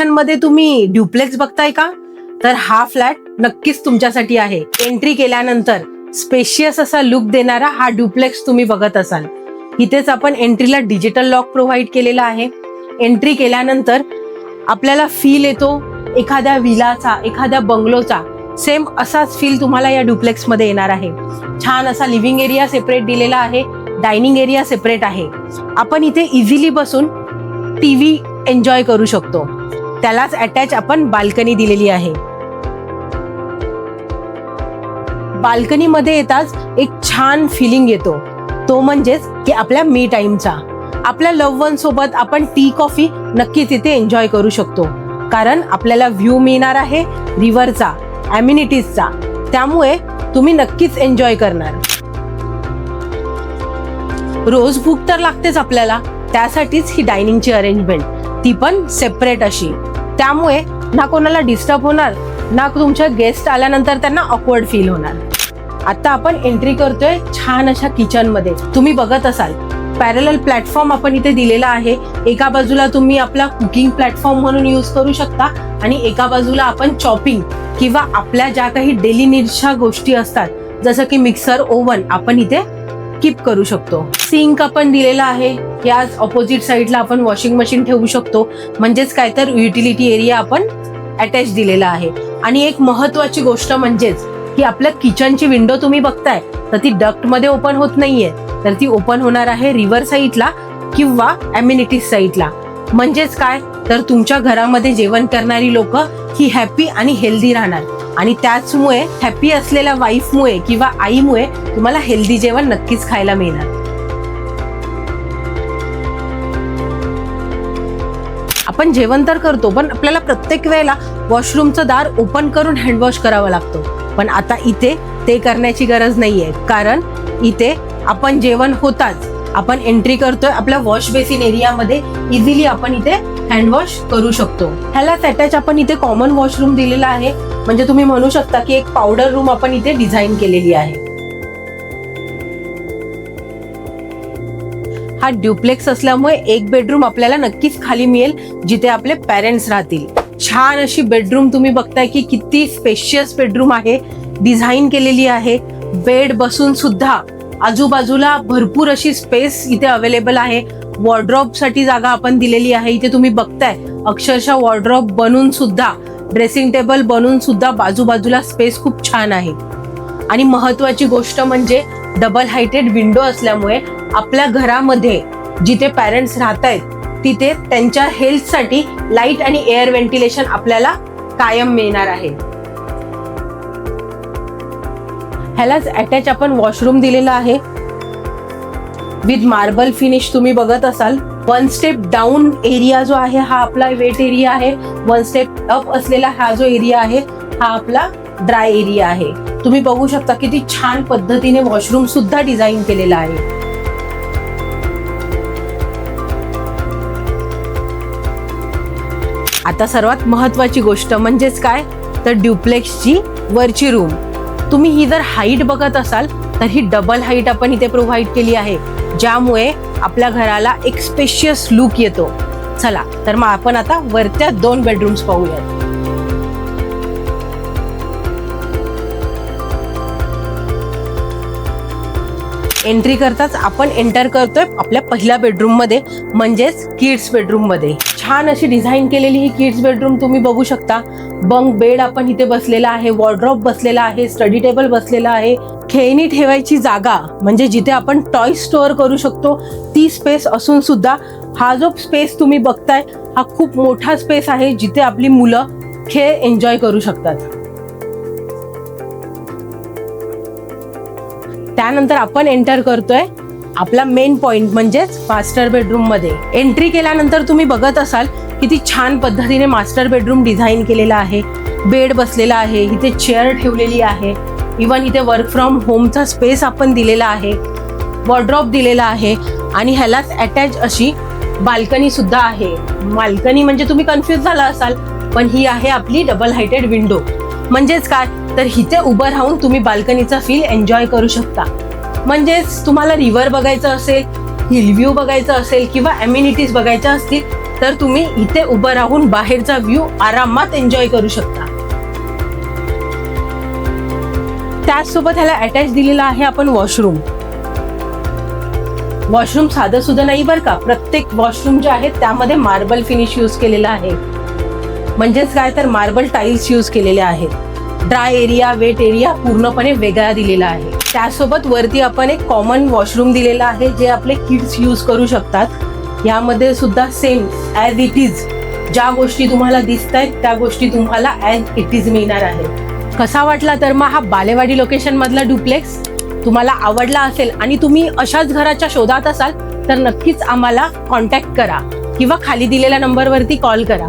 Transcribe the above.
मध्ये तुम्ही ड्युप्लेक्स बघताय का? तर हा फ्लॅट नक्कीच तुमच्यासाठी आहे. एंट्री केल्यानंतर स्पेशियस असा लुक देणारा हा ड्युप्लेक्स तुम्ही बघत असाल. इथेच आपण एंट्रीला डिजिटल लॉक प्रोव्हाइड केलेला आहे. एंट्री केल्यानंतर आपल्याला फील येतो एखाद्या विलाचा, एखाद्या बंगलोचा. सेम असाच फील तुम्हाला या ड्युप्लेक्स मध्ये येणार आहे. छान असा लिव्हिंग एरिया सेपरेट दिलेला आहे, डायनिंग एरिया सेपरेट आहे. आपण इथे इझिली बसून टीव्ही एन्जॉय करू शकतो. त्यालाच अटॅच आपण बाल्कनी दिलेली आहे. बाल्कनी मध्ये येताच एक छान फिलिंग येतो, तो म्हणजेच की आपल्या मी टाइमचा. आपल्या लव्ह वन सोबत आपण टी कॉफी नक्कीच इथे एन्जॉय करू शकतो, कारण आपल्याला व्ह्यू मिळणार आहे रिव्हरचा, अम्युनिटीजचा. त्यामुळे तुम्ही नक्कीच एन्जॉय करणार. रोज भूक तर लागतेच आपल्याला, त्यासाठीच ही डायनिंगची अरेंजमेंट, ती पण सेपरेट अशी. त्यामुळे ना कोणाला डिस्टर्ब होणार, ना तुमच्या गेस्ट आल्यानंतर त्यांना ऑकवर्ड फील होणार. आता आपण एंट्री करतोय छान अशा किचन मध्ये. तुम्ही बघत असाल पॅरलल प्लॅटफॉर्म आपण इथे दिलेला आहे. एका बाजूला तुम्ही आपला कुकिंग प्लॅटफॉर्म म्हणून यूज करू शकता आणि एका बाजूला आपण चॉपिंग किंवा आपल्या ज्या काही डेली नीड्सच्या गोष्टी असतात, जसं की मिक्सर, ओव्हन, आपण इथे कीप करू शकतो. सिंक आपण दिलेला आहे. याच ऑपोजिट साइडला आपण वॉशिंग मशीन ठेवू शकतो. म्हणजेच काय तर युटिलिटी एरिया आपण अटॅच दिलेला आहे. आणि एक महत्वाची गोष्ट म्हणजेच की आपल्या किचनची विंडो तुम्ही बघताय तर ती डक्ट मध्ये ओपन होत नाहीये, तर ती ओपन होणार आहे रिव्हर साइडला किंवा अम्युनिटीज साइडला. म्हणजेच काय तर तुमच्या घरामध्ये जेवण करणारी लोक ही हॅपी आणि हेल्दी राहणार. आणि त्याचमुळे हॅपी असलेल्या वाईफमुळे किंवा आईमुळे तुम्हाला हेल्दी जेवण नक्कीच खायला मिळणार. आपण जेवण तर करतो, पण आपल्याला प्रत्येक वेळेला वॉशरूमचं दार ओपन करून हँडवॉश करावा लागतो. पण आता इथे ते करण्याची गरज नाहीये, कारण इथे आपण जेवण होताच आपण एंट्री करतोय आपल्या वॉश बेसिन एरियामध्ये. इझिली आपण इथे हँडवॉश करू शकतो. ह्यालाच अटॅच आपण इथे कॉमन वॉशरूम दिलेला आहे. म्हणजे तुम्ही म्हणू शकता की एक पावडर रूम आपण इथे डिझाईन केलेली आहे. हा ड्युप्लेक्स असल्यामुळे एक बेडरूम आपल्याला नक्कीच खाली मिळेल, जिथे आपले पेरेंट्स राहतील. छान अशी बेडरूम तुम्ही बघताय की किती स्पेशियस बेडरूम आहे, डिझाईन केलेली आहे. बेड बसून सुद्धा आजूबाजूला भरपूर अशी स्पेस इथे अवेलेबल आहे. वॉर्ड्रॉप साठी जागा आपण दिलेली आहे. इथे तुम्ही बघताय अक्षरशः वॉर्ड्रॉप बनून सुद्धा, ड्रेसिंग टेबल बनून सुद्धा बाजूबाजूला स्पेस खूप छान आहे. आणि महत्वाची गोष्ट म्हणजे डबल हायटेड विंडो असल्यामुळे आपल्या घरामध्ये जिथे पॅरेंट्स राहत आहेत तिथे त्यांच्या हेल्थसाठी लाईट आणि एअर व्हेंटिलेशन आपल्याला कायम मिळणार आहे. ह्यालाच अटॅच आपण वॉशरूम दिलेला आहे विथ मार्बल फिनिश. तुम्ही बघत असाल वन स्टेप डाऊन एरिया जो आहे हा आपला वेट एरिया आहे. वन स्टेप अप असलेला हा जो एरिया आहे हा आपला ड्राय एरिया आहे. तुम्ही बघू शकता किती छान पद्धतीने वॉशरूम सुद्धा डिझाईन केलेला आहे. आता सर्वात महत्वाची गोष्ट म्हणजेच काय तर ड्युप्लेक्सची वरची रूम. तुम्ही ही जर हाईट बघत असाल तर ही डबल हाईट आपण इथे प्रोव्हाइड केली आहे, ज्यामुळे आपल्या घराला एक स्पेशियस लुक येतो. चला तर मग आपण आता वरच्या 2 बेडरूम्स पाहूयात. एंट्री करताच आपण एंटर करतोय आपल्या पहिल्या बेडरूम मध्ये, म्हणजेच किड्स बेडरूम मध्ये. छान अशी डिझाईन केलेली ही किड्स बेडरूम तुम्ही बघू शकता. बंक बेड आपण इथे बसलेला आहे, वॉर्ड्रॉप बसलेला आहे, स्टडी टेबल बसलेला आहे. खेळणी ठेवायची जागा म्हणजे जिथे आपण टॉय स्टोअर करू शकतो ती स्पेस असून सुद्धा हा जो स्पेस तुम्ही बघताय हा खूप मोठा स्पेस आहे, जिथे आपली मुलं खेळ एन्जॉय करू शकतात. त्यानंतर आपण एंटर करतोय आपला मेन पॉइंट म्हणजेच मास्टर बेडरूम मध्ये. एंट्री केल्यानंतर तुम्ही बघत असाल किती छान पद्धतीने मास्टर बेडरूम डिझाईन केलेला आहे. बेड बसलेला आहे, इथे चेअर ठेवलेली आहे. इवन इथे वर्क फ्रॉम होमचा स्पेस आपण दिलेला आहे, वॉर्ड्रॉप दिलेला आहे. आणि ह्यालाच अटॅच अशी बाल्कनी सुद्धा आहे. बाल्कनी म्हणजे तुम्ही कन्फ्युज झाला असाल, पण ही आहे आपली डबल हायटेड विंडो. म्हणजेच काय तर इथे उभं राहून तुम्ही बाल्कनीचा फील एन्जॉय करू शकता. म्हणजेच तुम्हाला रिव्हर बघायचं असेल, हिल व्ह्यू बघायचं असेल किंवा अम्युनिटीज बघायच्या असतील तर तुम्ही इथे उभं राहून बाहेरचा व्ह्यू आरामात एन्जॉय करू शकता. त्याचसोबत ह्याला अटॅच दिलेला आहे आपण वॉशरूम. वॉशरूम साधं सुद्धा नाही बरं का, प्रत्येक वॉशरूम जे आहे त्यामध्ये मार्बल फिनिश यूज केलेला आहे. म्हणजेच काय तर मार्बल टाइल्स यूज केलेले आहेत. ड्राय एरिया, वेट एरिया पूर्णपणे वेगळा दिलेला आहे. त्यासोबत वरती आपण एक कॉमन वॉशरूम दिलेला आहे जे आपले किड्स यूज करू शकतात. यामध्ये सुद्धा सेम ॲज इट इज ज्या गोष्टी तुम्हाला दिसत आहेत त्या गोष्टी तुम्हाला ॲज इट इज मिळणार आहे. कसा वाटला तर मग हा बालेवाडी लोकेशन मधला डुप्लेक्स? तुम्हाला आवडला असेल आणि तुम्ही अशाच घराच्या शोधात असाल तर नक्कीच आम्हाला कॉन्टॅक्ट करा किंवा खाली दिलेल्या नंबरवरती कॉल करा.